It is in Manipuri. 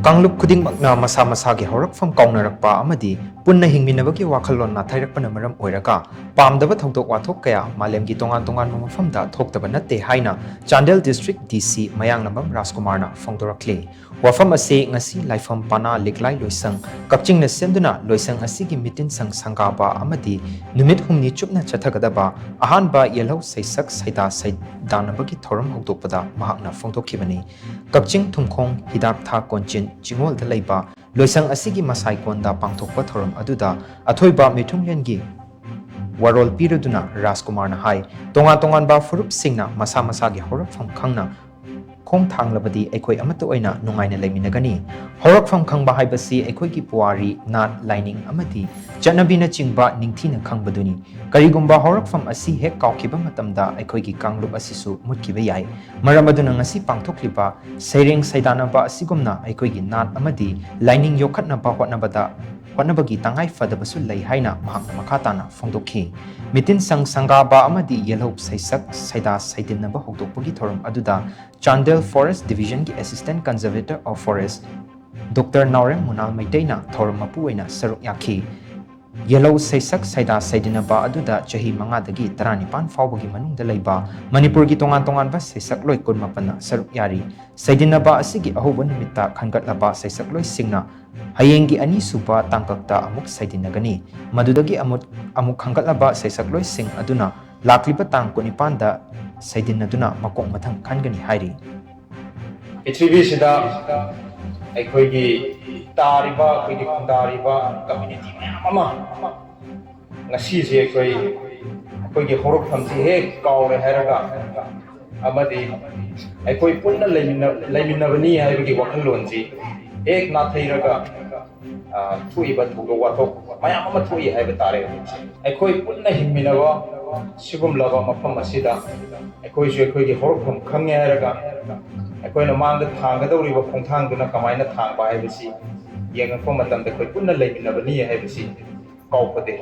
Kanglup khudingmakna masha-masha gi Hourakpham Kaonarakpa amadi Punna Hingminnabagi wakhallon Natheirakpana maram oiraga Pamdaba thoudok wathok kaya malem gi tongan mapham thoktaba natte haina Chandel district DC Mayanglambam Rajkumar na phongdorakli wafam ase ngasi laifam pana liklai loisang kapching na semduna loisang asigi mitin sang sangaba amadi numit humni chupna chathagadaba ahanba yellow saisak saida saidanabagi thoram hokdokpada mahakna phongdokkibani kapching thumkhong hidap tha konchin Chingol the Laiba, Loisang Asigi Masai Konda Pangthokpa Thoram Aduda, Athoiba Mithunglengi Warol Piraduna Rajkumar na hai, tonganba Hourakpham na masha-masha gi Hourakpham Kangna Khong Thanglabadi Ekoi Amatu Oina Nungaina Leiminagani, Hourakpham Kangba haibasi Ekoi gi Puari Nat Lining Amadi, Janabina Chingba Ningthina Kangbaduni, Karigumba Hourakpham asi hek kaukiba matamda Ekoi gi Kanglup asisu mutkiba yai, Maramaduna ngasi pangthokliba Seireng Saidanaba asigumna Ekoi gi Nat Amadi, Lining Yokhatnaba Hotnabagi tangai fadabasu lay haina mahakna makatana phongdokhi mitin sang sangaba amadi yellow saisak saida saidinaba hokdokpagi thoram aduda Chandel Forest Division gi Assistant Conservator of Forest Dr. Naurem Munal Maiteina thoram mapuina saruk yakhi Yellow saisak saida saidinaba aduda chahi mangadagi taranipan fawbagi manungda laiba Manipuri tonganba saisak loi kunmapana saruk yari saidinaba asigi ahoba nimitta khangatlaba saisak loi singna Hayengi ani supa tangkakta amuk saidinagani madudagi amuk khangatlaba saisak loi sing aduna lakliba tang kunipanda saidinaduna makok mathang khangani hairi HVB sida aikoigi tariba aikoigi khundariba community mama ngasi je aikoigi Hourakpham si hek kaure hairaga amadi aikoi punna leiminabani haibagi wakhallon si ek Natheirakpana thuiba thoudok wathok mayam ama thui haiba tare aikoi punna hingminaba sigum laba mapham asida aikoi ju aikoi gi Hourakpham khange hairaga aikoi na mangda thanggadawriba phongthangduna kamaina thangba haibasi yengakpa matamda aikoi punna leiminabani haibasi kaupade